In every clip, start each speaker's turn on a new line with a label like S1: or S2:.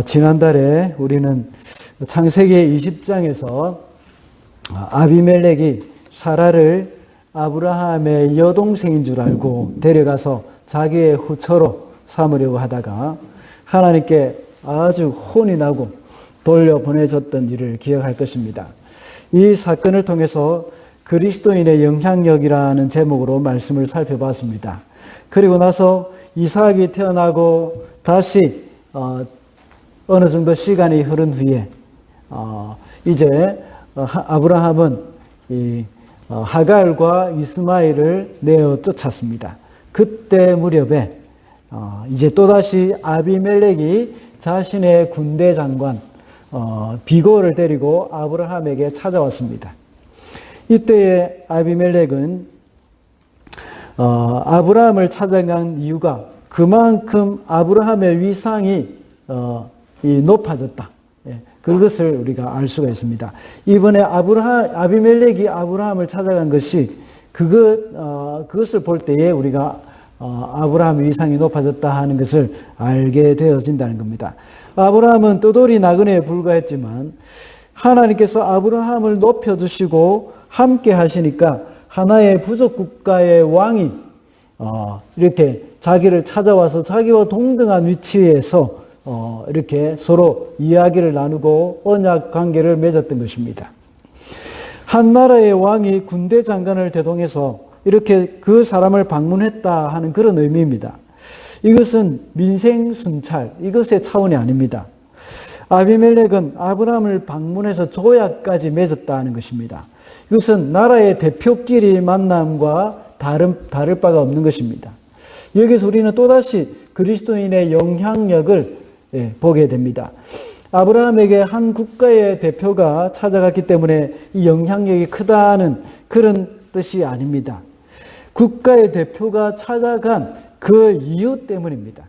S1: 지난달에 우리는 창세기 20장에서 아비멜렉이 사라를 아브라함의 여동생인 줄 알고 데려가서 자기의 후처로 삼으려고 하다가 하나님께 아주 혼이 나고 돌려보내줬던 일을 기억할 것입니다. 이 사건을 통해서 그리스도인의 영향력이라는 제목으로 말씀을 살펴봤습니다. 그리고 나서 이삭이 태어나고 다시 어느 정도 시간이 흐른 후에 이제 아브라함은 이 하갈과 이스마엘을 내어 쫓았습니다. 그때 무렵에 이제 또다시 아비멜렉이 자신의 군대 장관 비골을 데리고 아브라함에게 찾아왔습니다. 이때에 아비멜렉은 아브라함을 찾아간 이유가 그만큼 아브라함의 위상이 높아졌다. 그것을 우리가 알 수가 있습니다. 이번에 아비멜렉이 아브라함을 찾아간 것이 그것을 볼 때에 우리가 아브라함의 위상이 높아졌다 하는 것을 알게 되어진다는 겁니다. 아브라함은 떠돌이 나그네에 불과했지만 하나님께서 아브라함을 높여주시고 함께 하시니까 하나의 부족 국가의 왕이 이렇게 자기를 찾아와서 자기와 동등한 위치에서 이렇게 서로 이야기를 나누고 언약 관계를 맺었던 것입니다. 한 나라의 왕이 군대 장관을 대동해서 이렇게 그 사람을 방문했다 하는 그런 의미입니다. 이것은 민생 순찰, 이것의 차원이 아닙니다. 아비멜렉은 아브라함을 방문해서 조약까지 맺었다는 것입니다. 이것은 나라의 대표끼리 만남과 다를 바가 없는 것입니다. 여기서 우리는 또다시 그리스도인의 영향력을 보게 됩니다. 아브라함에게 한 국가의 대표가 찾아갔기 때문에 이 영향력이 크다는 그런 뜻이 아닙니다. 국가의 대표가 찾아간 그 이유 때문입니다.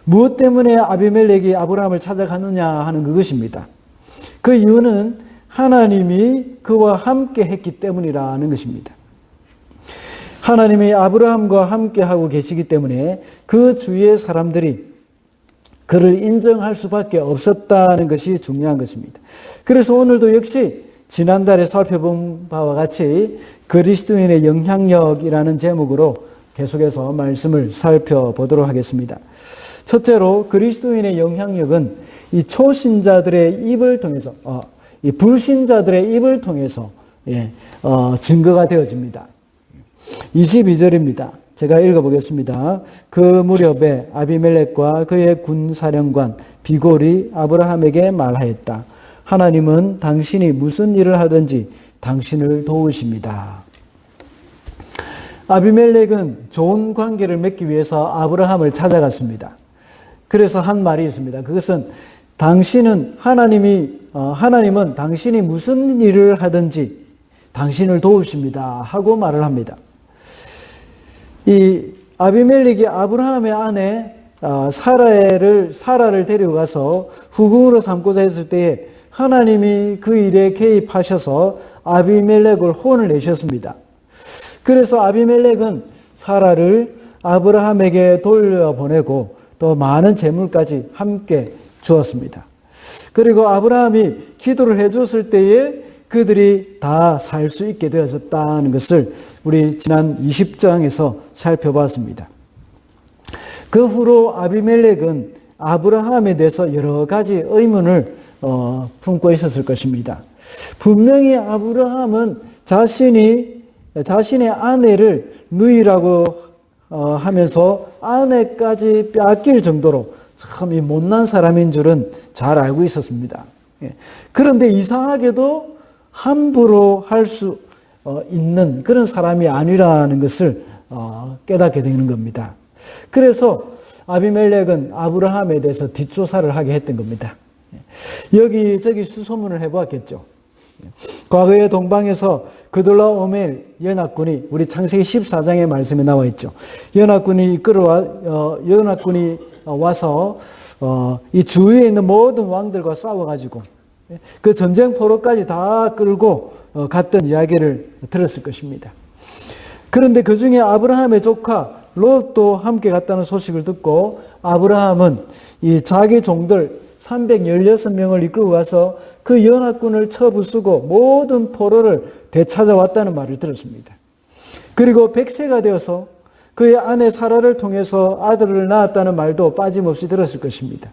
S1: 무엇 때문에 아비멜렉이 아브라함을 찾아갔느냐 하는 그것입니다. 그 이유는 하나님이 그와 함께 했기 때문이라는 것입니다. 하나님이 아브라함과 함께 하고 계시기 때문에 그 주위의 사람들이 그를 인정할 수밖에 없었다는 것이 중요한 것입니다. 그래서 오늘도 역시 지난달에 살펴본 바와 같이 그리스도인의 영향력이라는 제목으로 계속해서 말씀을 살펴보도록 하겠습니다. 첫째로 그리스도인의 영향력은 이 초신자들의 입을 통해서 이 불신자들의 입을 통해서 증거가 되어집니다. 22절입니다. 제가 읽어보겠습니다. 그 무렵에 아비멜렉과 그의 군사령관 비골이 아브라함에게 말하였다. 하나님은 당신이 무슨 일을 하든지 당신을 도우십니다. 아비멜렉은 좋은 관계를 맺기 위해서 아브라함을 찾아갔습니다. 그래서 한 말이 있습니다. 그것은 하나님은 당신이 무슨 일을 하든지 당신을 도우십니다 하고 말을 합니다. 이 아비멜렉이 아브라함의 아내 사라를 데려가서 후궁으로 삼고자 했을 때에 하나님이 그 일에 개입하셔서 아비멜렉을 혼을 내셨습니다. 그래서 아비멜렉은 사라를 아브라함에게 돌려보내고 또 많은 재물까지 함께 주었습니다. 그리고 아브라함이 기도를 해줬을 때에 그들이 다 살 수 있게 되어졌다는 것을 우리 지난 20장에서 살펴봤습니다. 그 후로 아비멜렉은 아브라함에 대해서 여러 가지 의문을 품고 있었을 것입니다. 분명히 아브라함은 자신의 아내를 누이라고 하면서 아내까지 빼앗길 정도로 참 이 못난 사람인 줄은 잘 알고 있었습니다. 그런데 이상하게도 함부로 할 수 있는 그런 사람이 아니라는 것을 깨닫게 되는 겁니다. 그래서 아비멜렉은 아브라함에 대해서 뒷조사를 하게 했던 겁니다. 여기저기 수소문을 해보았겠죠. 과거의 동방에서 그돌라오멜 연합군이 우리 창세기 14장의 말씀에 나와 있죠. 연합군이 와서 이 주위에 있는 모든 왕들과 싸워가지고 그 전쟁 포로까지 다 끌고 갔던 이야기를 들었을 것입니다. 그런데 그 중에 아브라함의 조카 롯도 함께 갔다는 소식을 듣고 아브라함은 이 자기 종들 316명을 이끌고 가서 그 연합군을 쳐부수고 모든 포로를 되찾아왔다는 말을 들었습니다. 그리고 100세가 되어서 그의 아내 사라를 통해서 아들을 낳았다는 말도 빠짐없이 들었을 것입니다.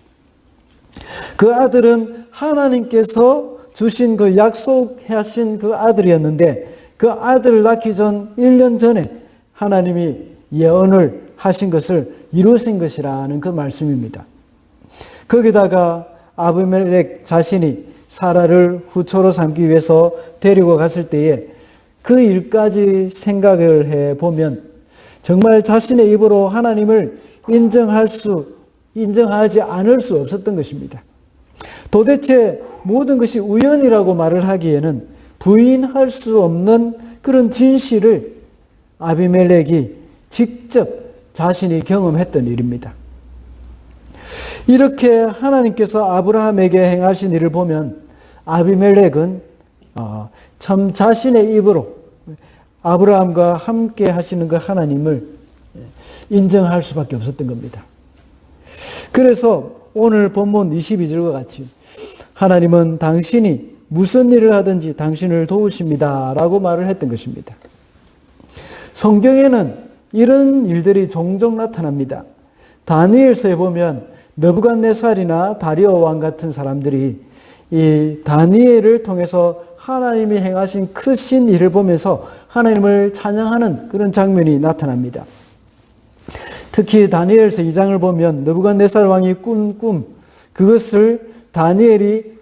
S1: 그 아들은 하나님께서 주신 그 약속하신 그 아들이었는데 그 아들을 낳기 전 1년 전에 하나님이 예언을 하신 것을 이루신 것이라는 그 말씀입니다. 거기다가 아비멜렉 자신이 사라를 후초로 삼기 위해서 데리고 갔을 때에 그 일까지 생각을 해보면 정말 자신의 입으로 하나님을 인정하지 않을 수 없었던 것입니다. 도대체 모든 것이 우연이라고 말을 하기에는 부인할 수 없는 그런 진실을 아비멜렉이 직접 자신이 경험했던 일입니다. 이렇게 하나님께서 아브라함에게 행하신 일을 보면 아비멜렉은 참 자신의 입으로 아브라함과 함께 하시는 그 하나님을 인정할 수밖에 없었던 겁니다. 그래서 오늘 본문 22절과 같이 하나님은 당신이 무슨 일을 하든지 당신을 도우십니다 라고 말을 했던 것입니다. 성경에는 이런 일들이 종종 나타납니다. 다니엘서에 보면 느부갓네살이나 다리오 왕 같은 사람들이 이 다니엘을 통해서 하나님이 행하신 크신 일을 보면서 하나님을 찬양하는 그런 장면이 나타납니다. 특히 다니엘서 2장을 보면 느부갓네살 왕이 꾼 꿈, 그것을 다니엘이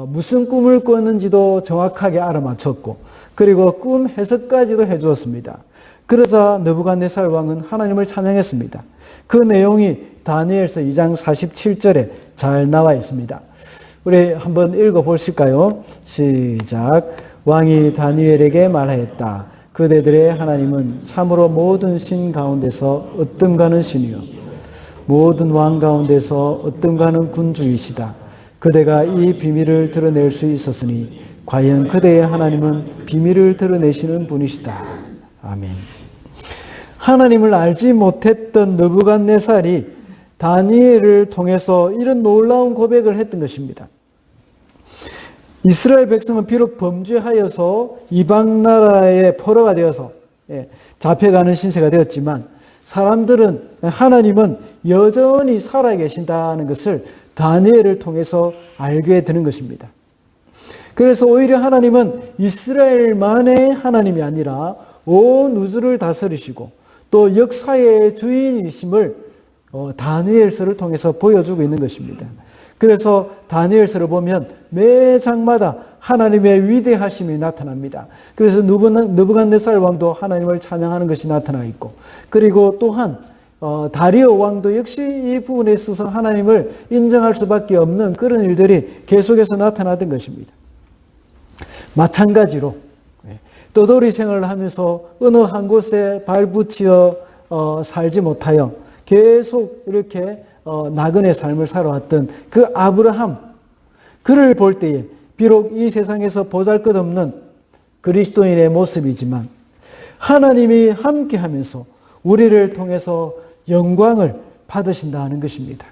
S1: 무슨 꿈을 꿨는지도 정확하게 알아맞혔고 그리고 꿈 해석까지도 해주었습니다. 그러자 느부갓네살 왕은 하나님을 찬양했습니다. 그 내용이 다니엘서 2장 47절에 잘 나와 있습니다. 우리 한번 읽어보실까요? 시작. 왕이 다니엘에게 말하였다. 그대들의 하나님은 참으로 모든 신 가운데서 어뜸가는 신이요 모든 왕 가운데서 어뜸가는 군주이시다. 그대가 이 비밀을 드러낼 수 있었으니 과연 그대의 하나님은 비밀을 드러내시는 분이시다. 아멘. 하나님을 알지 못했던 느부갓네살이 다니엘을 통해서 이런 놀라운 고백을 했던 것입니다. 이스라엘 백성은 비록 범죄하여서 이방 나라의 포로가 되어서 잡혀가는 신세가 되었지만 사람들은 하나님은 여전히 살아계신다는 것을 다니엘을 통해서 알게 되는 것입니다. 그래서 오히려 하나님은 이스라엘만의 하나님이 아니라 온 우주를 다스리시고 또 역사의 주인이심을 다니엘서를 통해서 보여주고 있는 것입니다. 그래서 다니엘서를 보면 매 장마다 하나님의 위대하심이 나타납니다. 그래서 느부갓네살 왕도 하나님을 찬양하는 것이 나타나 있고 그리고 또한 다리오 왕도 역시 이 부분에 있어서 하나님을 인정할 수밖에 없는 그런 일들이 계속해서 나타나던 것입니다. 마찬가지로 떠돌이 생활을 하면서 어느 한 곳에 발붙여 살지 못하여 계속 이렇게 나그네 삶을 살아왔던 그 아브라함, 그를 볼 때에 비록 이 세상에서 보잘것없는 그리스도인의 모습이지만 하나님이 함께하면서 우리를 통해서 영광을 받으신다는 것입니다.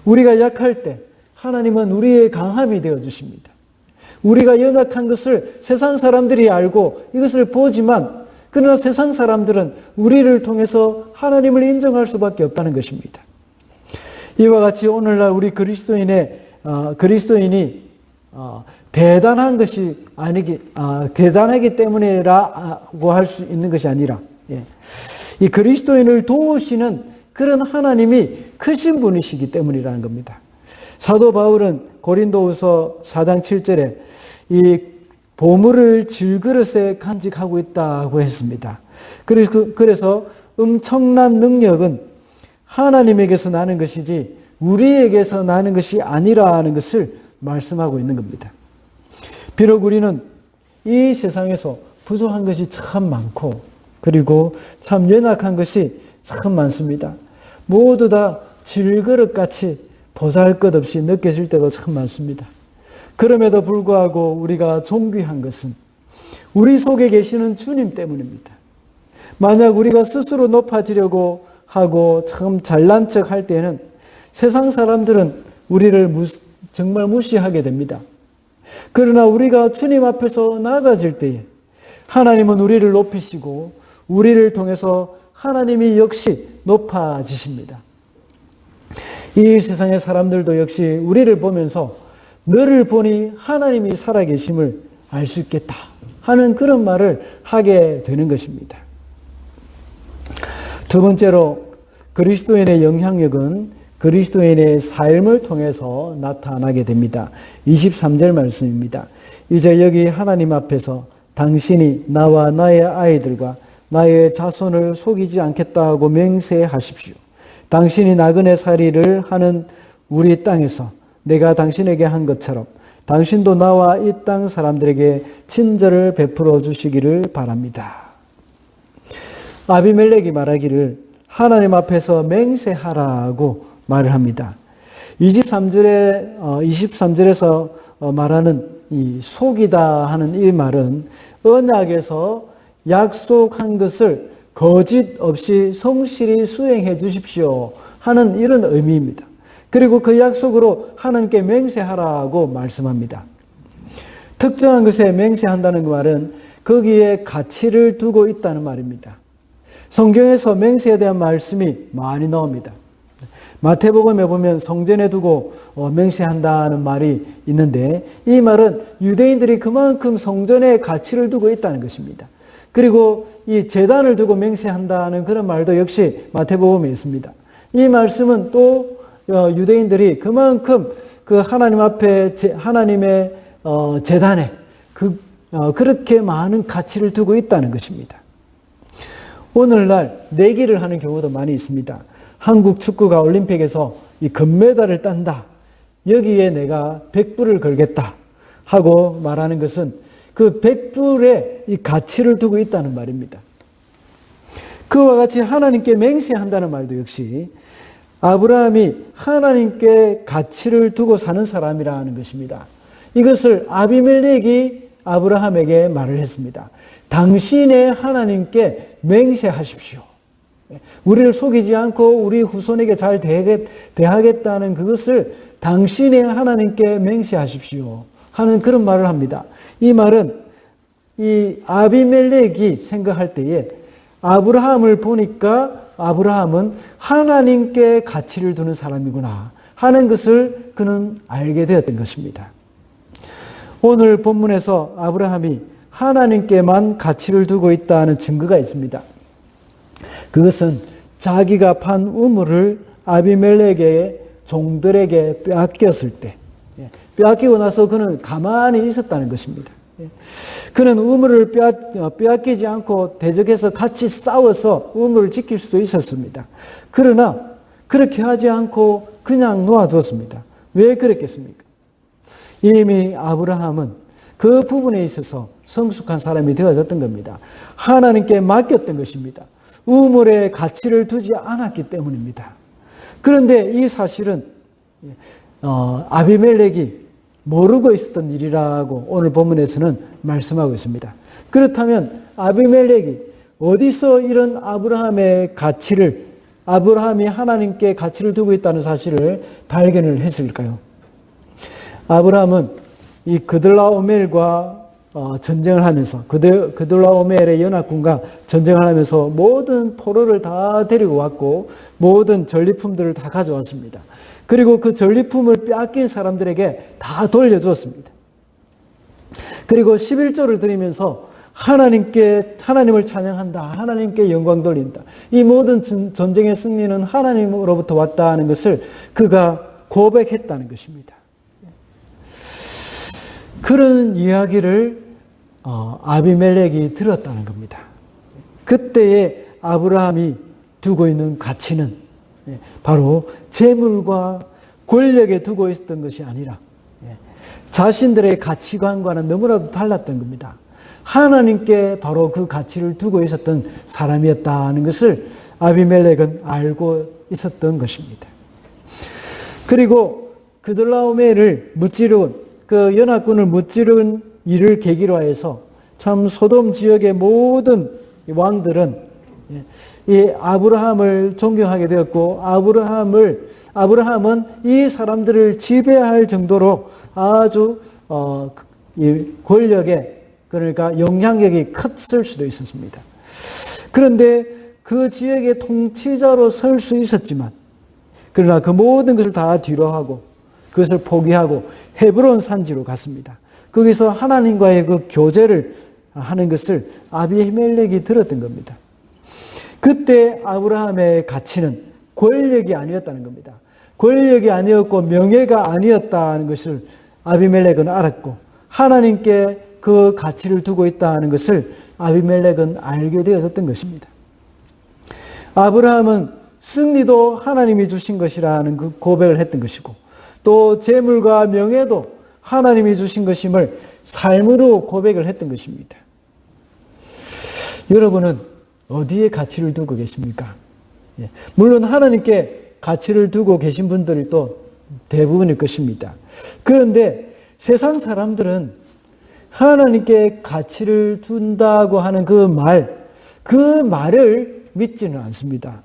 S1: 우리가 약할 때 하나님은 우리의 강함이 되어 주십니다. 우리가 연약한 것을 세상 사람들이 알고 이것을 보지만 그러나 세상 사람들은 우리를 통해서 하나님을 인정할 수밖에 없다는 것입니다. 이와 같이 오늘날 우리 그리스도인이 대단한 것이 대단하기 때문이라고 할 수 있는 것이 아니라 이 그리스도인을 도우시는 그런 하나님이 크신 분이시기 때문이라는 겁니다. 사도 바울은 고린도후서 4장 7절에 이 보물을 질그릇에 간직하고 있다고 했습니다. 그래서 엄청난 능력은 하나님에게서 나는 것이지 우리에게서 나는 것이 아니라는 것을 말씀하고 있는 겁니다. 비록 우리는 이 세상에서 부족한 것이 참 많고 그리고 참 연약한 것이 참 많습니다. 모두 다 질그릇같이 보잘것없이 느껴질 때도 참 많습니다. 그럼에도 불구하고 우리가 존귀한 것은 우리 속에 계시는 주님 때문입니다. 만약 우리가 스스로 높아지려고 하고 참 잘난 척 할 때는 세상 사람들은 우리를 정말 무시하게 됩니다. 그러나 우리가 주님 앞에서 낮아질 때에 하나님은 우리를 높이시고 우리를 통해서 하나님이 역시 높아지십니다. 이 세상의 사람들도 역시 우리를 보면서 너를 보니 하나님이 살아계심을 알 수 있겠다 하는 그런 말을 하게 되는 것입니다. 두 번째로 그리스도인의 영향력은 그리스도인의 삶을 통해서 나타나게 됩니다. 23절 말씀입니다. 이제 여기 하나님 앞에서 당신이 나와 나의 아이들과 나의 자손을 속이지 않겠다고 맹세하십시오. 당신이 나그네 살이를 하는 우리 땅에서 내가 당신에게 한 것처럼 당신도 나와 이 땅 사람들에게 친절을 베풀어 주시기를 바랍니다. 아비멜렉이 말하기를 하나님 앞에서 맹세하라고 말을 합니다. 23절에서 말하는 이 속이다 하는 이 말은 언약에서 약속한 것을 거짓 없이 성실히 수행해 주십시오 하는 이런 의미입니다. 그리고 그 약속으로 하나님께 맹세하라고 말씀합니다. 특정한 것에 맹세한다는 그 말은 거기에 가치를 두고 있다는 말입니다. 성경에서 맹세에 대한 말씀이 많이 나옵니다. 마태복음에 보면 성전에 두고 맹세한다는 말이 있는데 이 말은 유대인들이 그만큼 성전에 가치를 두고 있다는 것입니다. 그리고 이 제단을 두고 맹세한다는 그런 말도 역시 마태복음에 있습니다. 이 말씀은 또 유대인들이 그만큼 그 하나님 앞에 하나님의 제단에 그렇게 많은 가치를 두고 있다는 것입니다. 오늘날 내기를 하는 경우도 많이 있습니다. 한국 축구가 올림픽에서 이 금메달을 딴다. 여기에 내가 100불을 걸겠다 하고 말하는 것은 그 100불에 이 가치를 두고 있다는 말입니다. 그와 같이 하나님께 맹세한다는 말도 역시 아브라함이 하나님께 가치를 두고 사는 사람이라는 것입니다. 이것을 아비멜렉이 아브라함에게 말을 했습니다. 당신의 하나님께 맹세하십시오. 우리를 속이지 않고 우리 후손에게 잘 대하겠다는 그것을 당신의 하나님께 맹세하십시오 하는 그런 말을 합니다. 이 말은 이 아비멜렉이 생각할 때에 아브라함을 보니까 아브라함은 하나님께 가치를 두는 사람이구나 하는 것을 그는 알게 되었던 것입니다. 오늘 본문에서 아브라함이 하나님께만 가치를 두고 있다는 증거가 있습니다. 그것은 자기가 판 우물을 아비멜렉의 종들에게 빼앗겼을 때, 빼앗기고 나서 그는 가만히 있었다는 것입니다. 그는 우물을 빼앗기지 않고 대적해서 같이 싸워서 우물을 지킬 수도 있었습니다. 그러나 그렇게 하지 않고 그냥 놓아두었습니다. 왜 그랬겠습니까? 이미 아브라함은 그 부분에 있어서 성숙한 사람이 되어졌던 겁니다. 하나님께 맡겼던 것입니다. 우물에 가치를 두지 않았기 때문입니다. 그런데 이 사실은 아비멜렉이 모르고 있었던 일이라고 오늘 본문에서는 말씀하고 있습니다. 그렇다면 아비멜렉이 어디서 이런 아브라함이 하나님께 가치를 두고 있다는 사실을 발견을 했을까요? 아브라함은 이 그들라오멜과 전쟁을 하면서 그들라오멜의 연합군과 전쟁을 하면서 모든 포로를 다 데리고 왔고 모든 전리품들을 다 가져왔습니다. 그리고 그 전리품을 빼앗긴 사람들에게 다 돌려주었습니다. 그리고 11조를 드리면서 하나님을 찬양한다. 하나님께 영광 돌린다. 이 모든 전쟁의 승리는 하나님으로부터 왔다는 것을 그가 고백했다는 것입니다. 그런 이야기를 아비멜렉이 들었다는 겁니다. 그때의 아브라함이 두고 있는 가치는 바로 재물과 권력에 두고 있었던 것이 아니라 자신들의 가치관과는 너무나도 달랐던 겁니다. 하나님께 바로 그 가치를 두고 있었던 사람이었다는 것을 아비멜렉은 알고 있었던 것입니다. 그리고 그들라오멜을 무찌르은 그 연합군을 무찌른 일을 계기로 해서 참 소돔 지역의 모든 왕들은 이 아브라함을 존경하게 되었고, 아브라함은 이 사람들을 지배할 정도로 아주 이 권력에, 그러니까 영향력이 컸을 수도 있었습니다. 그런데 그 지역의 통치자로 설 수 있었지만, 그러나 그 모든 것을 다 뒤로하고 그것을 포기하고 헤브론 산지로 갔습니다. 거기서 하나님과의 그 교제를 하는 것을 아비멜렉이 들었던 겁니다. 그때 아브라함의 가치는 권력이 아니었다는 겁니다. 권력이 아니었고 명예가 아니었다는 것을 아비멜렉은 알았고, 하나님께 그 가치를 두고 있다는 것을 아비멜렉은 알게 되었던 것입니다. 아브라함은 승리도 하나님이 주신 것이라는 그 고백을 했던 것이고, 또 재물과 명예도 하나님이 주신 것임을 삶으로 고백을 했던 것입니다. 여러분은 어디에 가치를 두고 계십니까? 물론 하나님께 가치를 두고 계신 분들이 또 대부분일 것입니다. 그런데 세상 사람들은 하나님께 가치를 둔다고 하는 그 말을 믿지는 않습니다.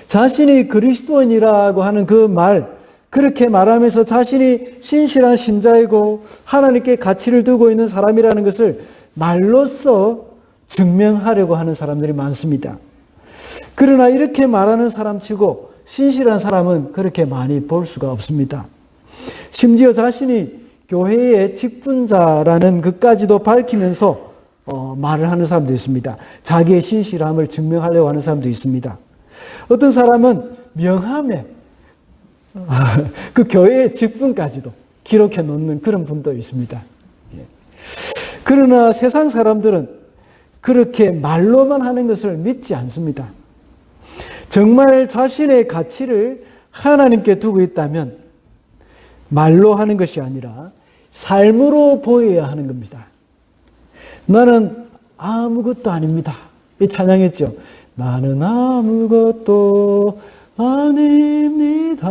S1: 자신이 그리스도인이라고 하는 그 말, 그렇게 말하면서 자신이 신실한 신자이고 하나님께 가치를 두고 있는 사람이라는 것을 말로써 증명하려고 하는 사람들이 많습니다. 그러나 이렇게 말하는 사람치고 신실한 사람은 그렇게 많이 볼 수가 없습니다. 심지어 자신이 교회의 직분자라는 것까지도 밝히면서 말을 하는 사람도 있습니다. 자기의 신실함을 증명하려고 하는 사람도 있습니다. 어떤 사람은 명함에 그 교회의 직분까지도 기록해 놓는 그런 분도 있습니다. 그러나 세상 사람들은 그렇게 말로만 하는 것을 믿지 않습니다. 정말 자신의 가치를 하나님께 두고 있다면 말로 하는 것이 아니라 삶으로 보여야 하는 겁니다. 나는 아무것도 아닙니다. 이 찬양했죠. 나는 아무것도 아닙니다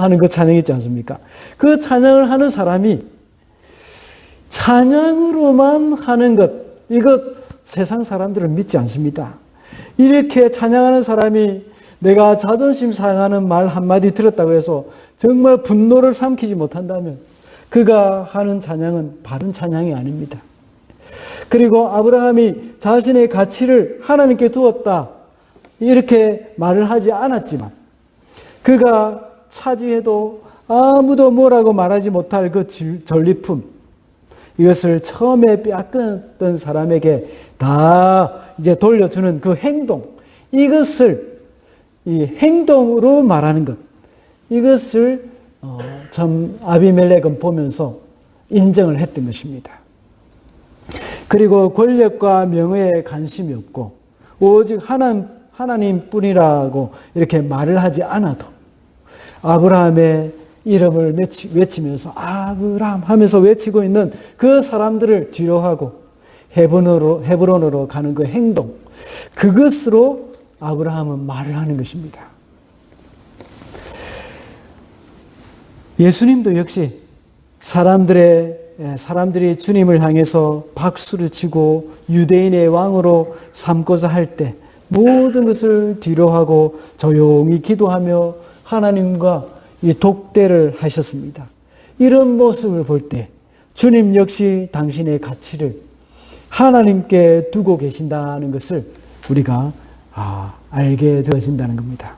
S1: 하는 그 찬양 있지 않습니까? 그 찬양을 하는 사람이 찬양으로만 하는 것, 이것 세상 사람들은 믿지 않습니다. 이렇게 찬양하는 사람이 내가 자존심 상하는 말 한마디 들었다고 해서 정말 분노를 삼키지 못한다면 그가 하는 찬양은 바른 찬양이 아닙니다. 그리고 아브라함이 자신의 가치를 하나님께 두었다 이렇게 말을 하지 않았지만 그가 차지해도 아무도 뭐라고 말하지 못할 그 전리품, 이것을 처음에 빼앗겼던 사람에게 다 이제 돌려주는 그 행동, 이것을 이 행동으로 말하는 것, 이것을 참 아비멜렉은 보면서 인정을 했던 것입니다. 그리고 권력과 명예에 관심이 없고 오직 하나님뿐이라고 이렇게 말을 하지 않아도 아브라함의 이름을 외치면서 아브라함 하면서 외치고 있는 그 사람들을 뒤로하고 헤브론으로 가는 그 행동, 그것으로 아브라함은 말을 하는 것입니다. 예수님도 역시 사람들이 주님을 향해서 박수를 치고 유대인의 왕으로 삼고자 할 때 모든 것을 뒤로하고 조용히 기도하며 하나님과 이 독대를 하셨습니다. 이런 모습을 볼 때 주님 역시 당신의 가치를 하나님께 두고 계신다는 것을 우리가 알게 되어진다는 겁니다.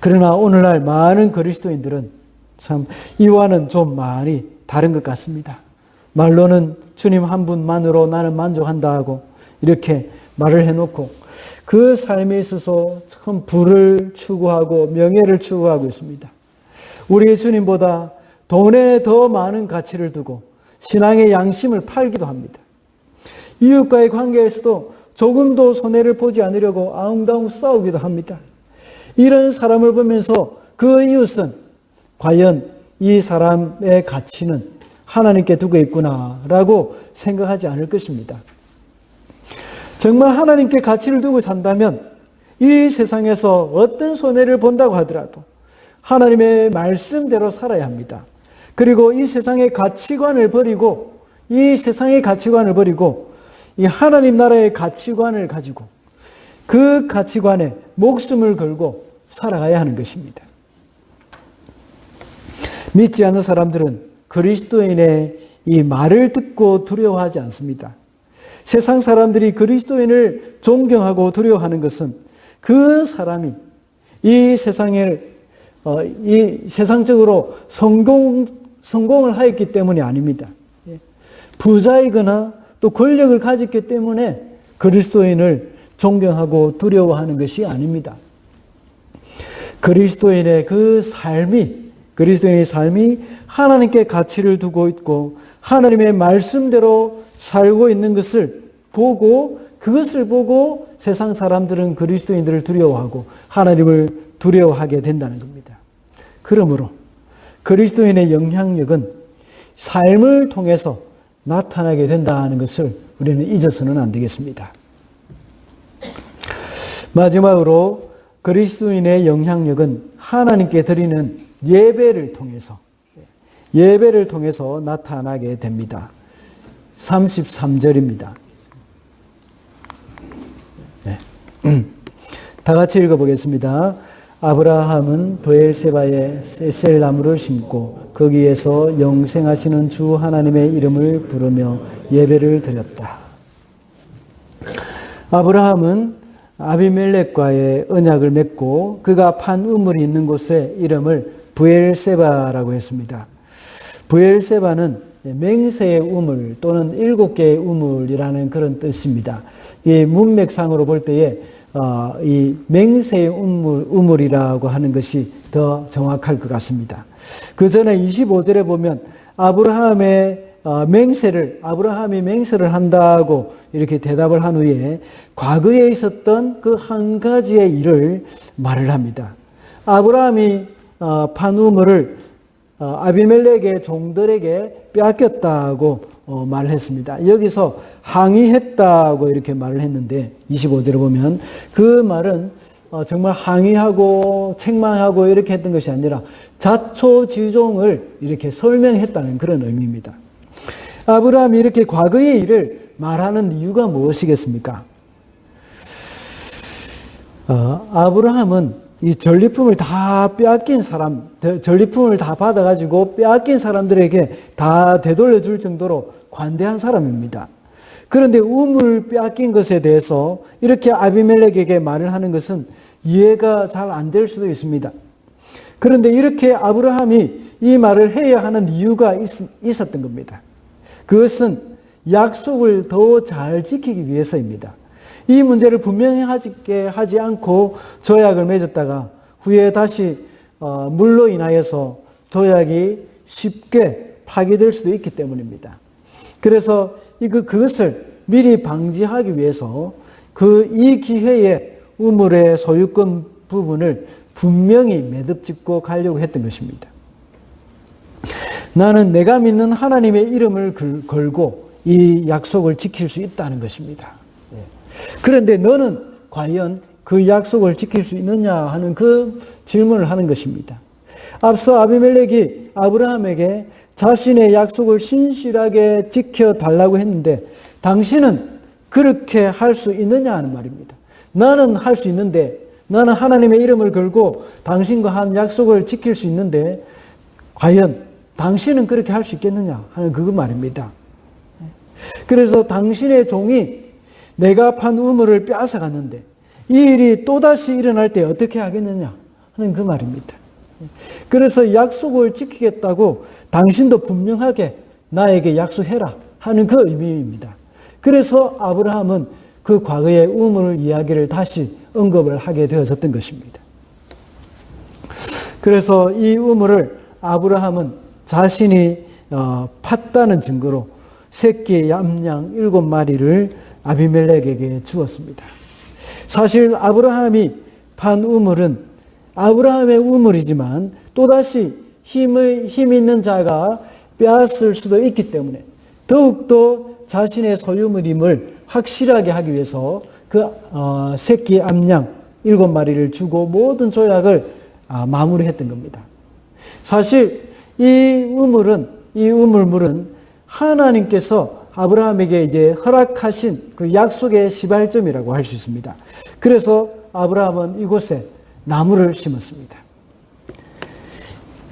S1: 그러나 오늘날 많은 그리스도인들은 참 이와는 좀 많이 다른 것 같습니다. 말로는 주님 한 분만으로 나는 만족한다 하고 이렇게 말을 해놓고 그 삶에 있어서 참 부를 추구하고 명예를 추구하고 있습니다. 우리 주님보다 돈에 더 많은 가치를 두고 신앙의 양심을 팔기도 합니다. 이웃과의 관계에서도 조금도 손해를 보지 않으려고 아웅다웅 싸우기도 합니다. 이런 사람을 보면서 그 이웃은 과연 이 사람의 가치는 하나님께 두고 있구나라고 생각하지 않을 것입니다. 정말 하나님께 가치를 두고 산다면 이 세상에서 어떤 손해를 본다고 하더라도 하나님의 말씀대로 살아야 합니다. 그리고 이 세상의 가치관을 버리고 이 하나님 나라의 가치관을 가지고 그 가치관에 목숨을 걸고 살아가야 하는 것입니다. 믿지 않는 사람들은 그리스도인의 이 말을 듣고 두려워하지 않습니다. 세상 사람들이 그리스도인을 존경하고 두려워하는 것은 그 사람이 이 세상적으로 성공을 하였기 때문이 아닙니다. 부자이거나 또 권력을 가졌기 때문에 그리스도인을 존경하고 두려워하는 것이 아닙니다. 그리스도인의 삶이 하나님께 가치를 두고 있고 하나님의 말씀대로 살고 있는 것을 보고 그것을 보고 세상 사람들은 그리스도인들을 두려워하고 하나님을 두려워하게 된다는 겁니다. 그러므로 그리스도인의 영향력은 삶을 통해서 나타나게 된다는 것을 우리는 잊어서는 안 되겠습니다. 마지막으로 그리스도인의 영향력은 하나님께 드리는 예배를 통해서 나타나게 됩니다. 33절입니다. 다 같이 읽어보겠습니다. 아브라함은 브엘세바에 에셀나무를 심고 거기에서 영생하시는 주 하나님의 이름을 부르며 예배를 드렸다. 아브라함은 아비멜렉과의 언약을 맺고 그가 판 우물이 있는 곳의 이름을 브엘세바라고 했습니다. 브엘세바는 맹세의 우물 또는 7개의 우물이라는 그런 뜻입니다. 이 문맥상으로 볼 때에 이 맹세의 우물이라고 하는 것이 더 정확할 것 같습니다. 그 전에 25절에 보면 아브라함이 맹세를 한다고 이렇게 대답을 한 후에 과거에 있었던 그 한 가지의 일을 말을 합니다. 아브라함이 판 우물을 아비멜렉의 종들에게 빼앗겼다고 말을 했습니다. 여기서 항의했다고 이렇게 말을 했는데 25절에 보면 그 말은 정말 항의하고 책망하고 이렇게 했던 것이 아니라 자초지종을 이렇게 설명했다는 그런 의미입니다. 아브라함이 이렇게 과거의 일을 말하는 이유가 무엇이겠습니까? 아브라함은 이 전리품을 다 빼앗긴 사람, 전리품을 다 받아가지고 빼앗긴 사람들에게 다 되돌려 줄 정도로 관대한 사람입니다. 그런데 우물 빼앗긴 것에 대해서 이렇게 아비멜렉에게 말을 하는 것은 이해가 잘 안 될 수도 있습니다. 그런데 이렇게 아브라함이 이 말을 해야 하는 이유가 있었던 겁니다. 그것은 약속을 더 잘 지키기 위해서입니다. 이 문제를 분명히 하지 않고 조약을 맺었다가 후에 다시 물로 인하여서 조약이 쉽게 파기될 수도 있기 때문입니다. 그래서 그것을 미리 방지하기 위해서 이 기회에 우물의 소유권 부분을 분명히 매듭짓고 가려고 했던 것입니다. 나는 내가 믿는 하나님의 이름을 걸고 이 약속을 지킬 수 있다는 것입니다. 그런데 너는 과연 그 약속을 지킬 수 있느냐 하는 그 질문을 하는 것입니다. 앞서 아비멜렉이 아브라함에게 자신의 약속을 신실하게 지켜달라고 했는데 당신은 그렇게 할 수 있느냐 하는 말입니다. 나는 할 수 있는데, 나는 하나님의 이름을 걸고 당신과 한 약속을 지킬 수 있는데 과연 당신은 그렇게 할 수 있겠느냐 하는 그 말입니다. 그래서 당신의 종이 내가 판 우물을 빼앗아갔는데 이 일이 또다시 일어날 때 어떻게 하겠느냐 하는 그 말입니다. 그래서 약속을 지키겠다고 당신도 분명하게 나에게 약속해라 하는 그 의미입니다. 그래서 아브라함은 그 과거의 우물 이야기를 다시 언급을 하게 되어졌던 것입니다. 그래서 이 우물을 아브라함은 자신이 팠다는 증거로 새끼 얌양 7마리를 아비멜렉에게 주었습니다. 사실 아브라함이 판 우물은 아브라함의 우물이지만 또다시 힘 있는 자가 빼앗을 수도 있기 때문에 더욱더 자신의 소유물임을 확실하게 하기 위해서 그 새끼 암양 7마리를 주고 모든 조약을 마무리했던 겁니다. 사실 이 우물물은 하나님께서 아브라함에게 이제 허락하신 그 약속의 시발점이라고 할 수 있습니다. 그래서 아브라함은 이곳에 나무를 심었습니다.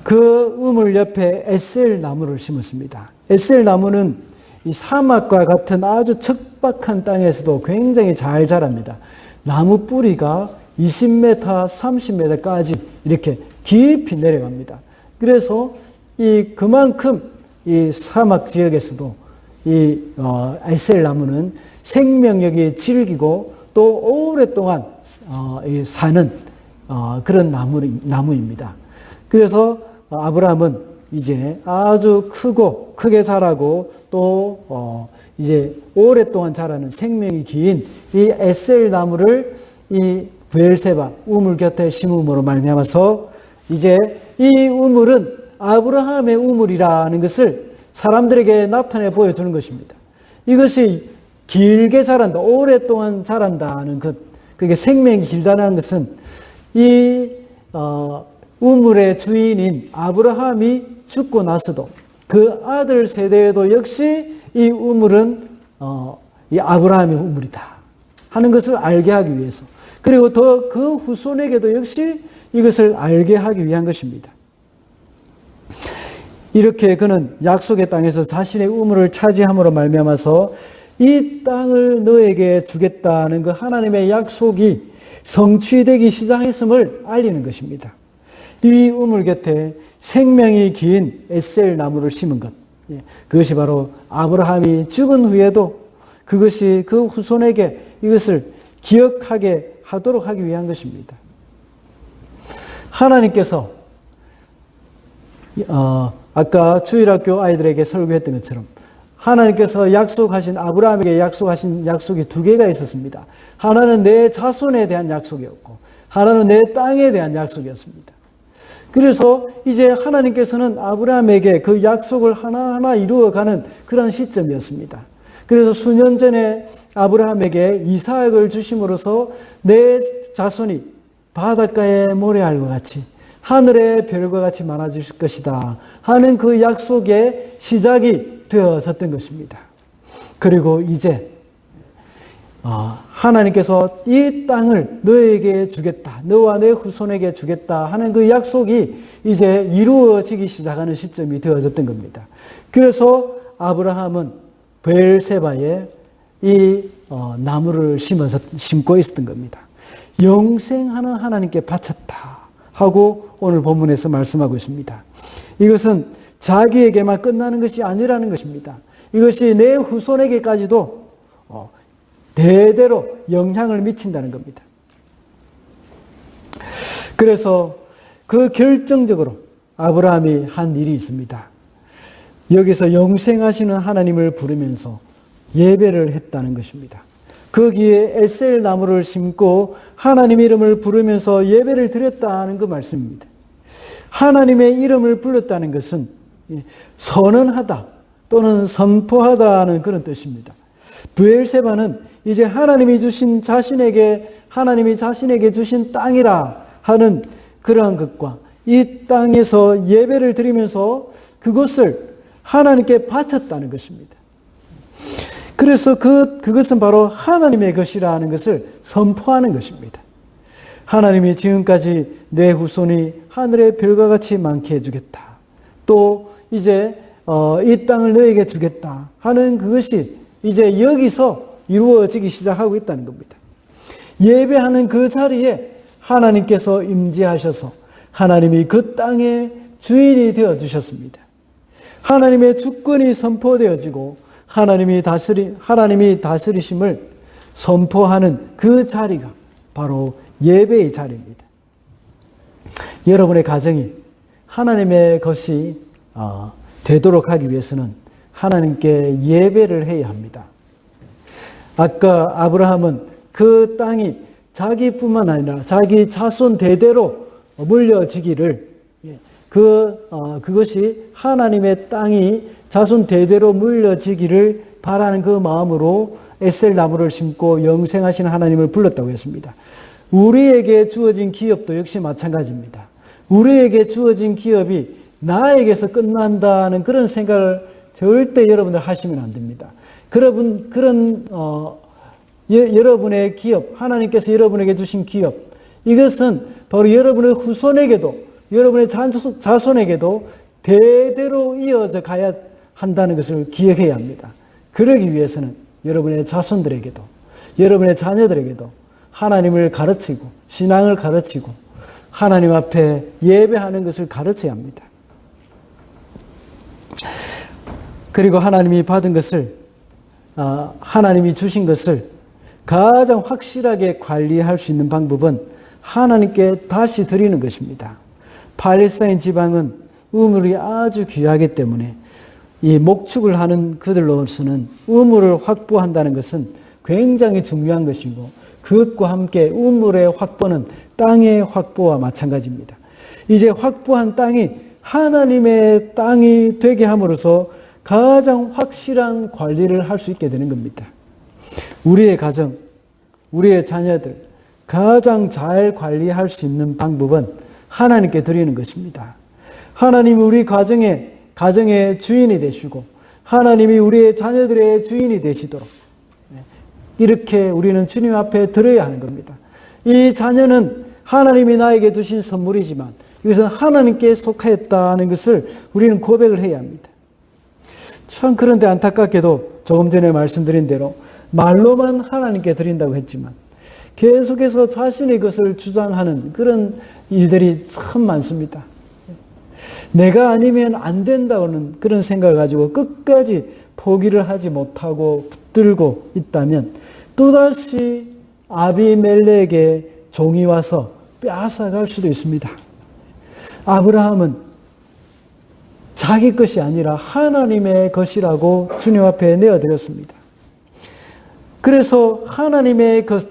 S1: 그 우물 옆에 에셀 나무를 심었습니다. 에셀 나무는 이 사막과 같은 아주 척박한 땅에서도 굉장히 잘 자랍니다. 나무 뿌리가 20m, 30m까지 이렇게 깊이 내려갑니다. 그래서 그만큼 이 사막 지역에서도 이 에셀 나무는 생명력이 질기고 또 오랫동안 사는 그런 나무입니다. 그래서 아브라함은 이제 아주 크게 자라고 또 이제 오랫동안 자라는 생명이 긴 이 에셀 나무를 이 브엘세바 우물 곁에 심음으로 말미암아서 이제 이 우물은 아브라함의 우물이라는 것을 사람들에게 나타내 보여주는 것입니다. 이것이 길게 자란다, 오랫동안 자란다는 것, 그게 생명이 길다는 것은 이 우물의 주인인 아브라함이 죽고 나서도 그 아들 세대에도 역시 이 우물은 이 아브라함의 우물이다 하는 것을 알게 하기 위해서, 그리고 더 그 후손에게도 역시 이것을 알게 하기 위한 것입니다. 이렇게 그는 약속의 땅에서 자신의 우물을 차지함으로 말미암아서 이 땅을 너에게 주겠다는 그 하나님의 약속이 성취되기 시작했음을 알리는 것입니다. 이 우물 곁에 생명이 긴 에셀 나무를 심은 것, 그것이 바로 아브라함이 죽은 후에도 그것이 그 후손에게 이것을 기억하게 하도록 하기 위한 것입니다. 하나님께서 아까 주일학교 아이들에게 설교했던 것처럼 하나님께서 약속하신, 아브라함에게 약속하신 약속이 두 개가 있었습니다. 하나는 내 자손에 대한 약속이었고 하나는 내 땅에 대한 약속이었습니다. 그래서 이제 하나님께서는 아브라함에게 그 약속을 하나하나 이루어가는 그런 시점이었습니다. 그래서 수년 전에 아브라함에게 이삭을 주심으로써 내 자손이 바닷가의 모래알과 같이 하늘의 별과 같이 많아질 것이다 하는 그 약속의 시작이 되어졌던 것입니다. 그리고 이제 하나님께서 이 땅을 너에게 주겠다, 너와 내 후손에게 주겠다 하는 그 약속이 이제 이루어지기 시작하는 시점이 되어졌던 겁니다. 그래서 아브라함은 브엘세바에 이 나무를 심고 있었던 겁니다. 영생하는 하나님께 바쳤다 하고 오늘 본문에서 말씀하고 있습니다. 이것은 자기에게만 끝나는 것이 아니라는 것입니다. 이것이 내 후손에게까지도 대대로 영향을 미친다는 겁니다. 그래서 그 결정적으로 아브라함이 한 일이 있습니다. 여기서 영생하시는 하나님을 부르면서 예배를 했다는 것입니다. 거기에 에셀 나무를 심고 하나님의 이름을 부르면서 예배를 드렸다는 그 말씀입니다. 하나님의 이름을 불렀다는 것은 선언하다 또는 선포하다는 그런 뜻입니다. 브엘세바는 이제 하나님이 자신에게 주신 땅이라 하는 그러한 것과 이 땅에서 예배를 드리면서 그것을 하나님께 바쳤다는 것입니다. 그래서 그것은 바로 하나님의 것이라는 것을 선포하는 것입니다. 하나님이 지금까지 내 후손이 하늘의 별과 같이 많게 해주겠다. 또 이제 이 땅을 너에게 주겠다 하는 그것이 이제 여기서 이루어지기 시작하고 있다는 겁니다. 예배하는 그 자리에 하나님께서 임재하셔서 하나님이 그 땅의 주인이 되어 주셨습니다. 하나님의 주권이 선포되어지고 하나님이 다스리심을 선포하는 그 자리가 바로 예배의 자리입니다. 여러분의 가정이 하나님의 것이 되도록 하기 위해서는 하나님께 예배를 해야 합니다. 아까 아브라함은 그 땅이 자기뿐만 아니라 자기 자손 대대로 물려지기를, 그것이 하나님의 땅이 자손 대대로 물려지기를 바라는 그 마음으로 에셀 나무를 심고 영생하시는 하나님을 불렀다고 했습니다. 우리에게 주어진 기업도 역시 마찬가지입니다. 우리에게 주어진 기업이 나에게서 끝난다는 그런 생각을 절대 여러분들 하시면 안 됩니다. 여러분의 기업, 하나님께서 여러분에게 주신 기업, 이것은 바로 여러분의 후손에게도, 여러분의 자손에게도 대대로 이어져 가야 한다는 것을 기억해야 합니다. 그러기 위해서는 여러분의 자손들에게도, 여러분의 자녀들에게도 하나님을 가르치고, 신앙을 가르치고, 하나님 앞에 예배하는 것을 가르쳐야 합니다. 그리고 하나님이 받은 것을, 하나님이 주신 것을 가장 확실하게 관리할 수 있는 방법은 하나님께 다시 드리는 것입니다. 팔레스타인 지방은 우물이 아주 귀하기 때문에 이 목축을 하는 그들로서는 우물을 확보한다는 것은 굉장히 중요한 것이고, 그것과 함께 우물의 확보는 땅의 확보와 마찬가지입니다. 이제 확보한 땅이 하나님의 땅이 되게 함으로써 가장 확실한 관리를 할 수 있게 되는 겁니다. 우리의 가정, 우리의 자녀들 가장 잘 관리할 수 있는 방법은 하나님께 드리는 것입니다. 하나님이 우리 가정의 주인이 되시고, 하나님이 우리의 자녀들의 주인이 되시도록 이렇게 우리는 주님 앞에 드려야 하는 겁니다. 이 자녀는 하나님이 나에게 주신 선물이지만 이것은 하나님께 속하였다는 것을 우리는 고백을 해야 합니다. 참, 그런데 안타깝게도 조금 전에 말씀드린 대로 말로만 하나님께 드린다고 했지만 계속해서 자신의 것을 주장하는 그런 일들이 참 많습니다. 내가 아니면 안 된다는 그런 생각을 가지고 끝까지 포기를 하지 못하고 붙들고 있다면 또다시 아비멜렉의 종이 와서 빼앗아갈 수도 있습니다. 아브라함은 자기 것이 아니라 하나님의 것이라고 주님 앞에 내어드렸습니다. 그래서 하나님의 것,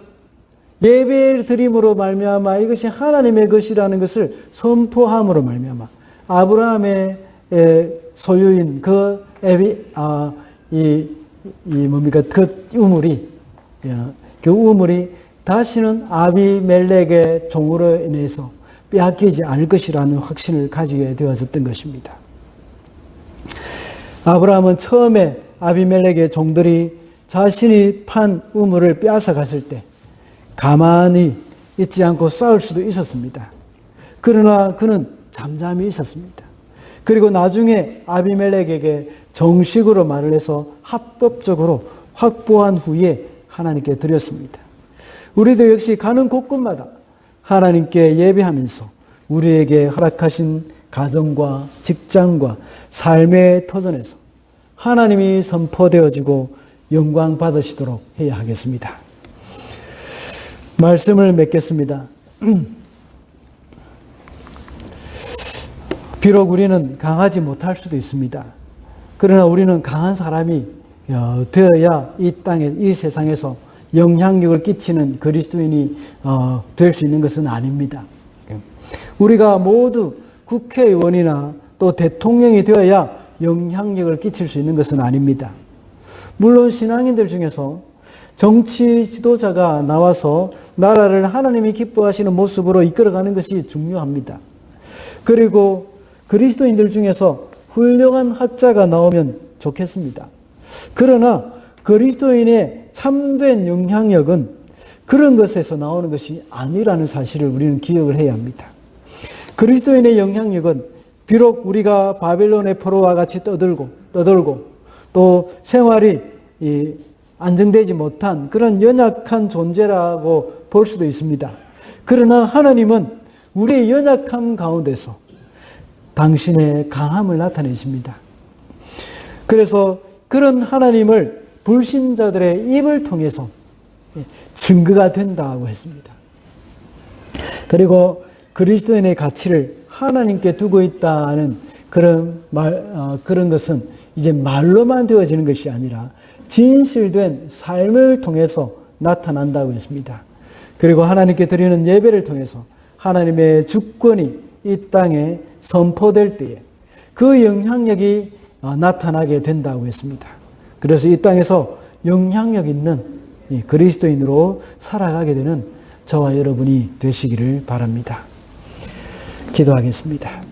S1: 예배 드림으로 말미암아 이것이 하나님의 것이라는 것을 선포함으로 말미암아 아브라함의 소유인 그 우물이 다시는 아비멜렉의 종으로 인해서 빼앗기지 않을 것이라는 확신을 가지게 되어졌던 것입니다. 아브라함은 처음에 아비멜렉의 종들이 자신이 판 우물을 빼앗아 갔을 때 가만히 있지 않고 싸울 수도 있었습니다. 그러나 그는 잠잠히 있었습니다. 그리고 나중에 아비멜렉에게 정식으로 말을 해서 합법적으로 확보한 후에 하나님께 드렸습니다. 우리도 역시 가는 곳곳마다 하나님께 예배하면서 우리에게 허락하신 가정과 직장과 삶의 터전에서 하나님이 선포되어지고 영광 받으시도록 해야 하겠습니다. 말씀을 맺겠습니다. 비록 우리는 강하지 못할 수도 있습니다. 그러나 우리는 강한 사람이 되어야 이 땅에, 이 세상에서 영향력을 끼치는 그리스도인이 될 수 있는 것은 아닙니다. 우리가 모두 국회의원이나 또 대통령이 되어야 영향력을 끼칠 수 있는 것은 아닙니다. 물론 신앙인들 중에서 정치 지도자가 나와서 나라를 하나님이 기뻐하시는 모습으로 이끌어가는 것이 중요합니다. 그리고 그리스도인들 중에서 훌륭한 학자가 나오면 좋겠습니다. 그러나 그리스도인의 참된 영향력은 그런 것에서 나오는 것이 아니라는 사실을 우리는 기억을 해야 합니다. 그리스도인의 영향력은 비록 우리가 바벨론의 포로와 같이 떠들고 또 생활이 안정되지 못한 그런 연약한 존재라고 볼 수도 있습니다. 그러나 하나님은 우리의 연약함 가운데서 당신의 강함을 나타내십니다. 그래서 그런 하나님을 불신자들의 입을 통해서 증거가 된다고 했습니다. 그리고 그리스도인의 가치를 하나님께 두고 있다는 그런 것은 이제 말로만 되어지는 것이 아니라 진실된 삶을 통해서 나타난다고 했습니다. 그리고 하나님께 드리는 예배를 통해서 하나님의 주권이 이 땅에 선포될 때에 그 영향력이 나타나게 된다고 했습니다. 그래서 이 땅에서 영향력 있는 그리스도인으로 살아가게 되는 저와 여러분이 되시기를 바랍니다. 기도하겠습니다.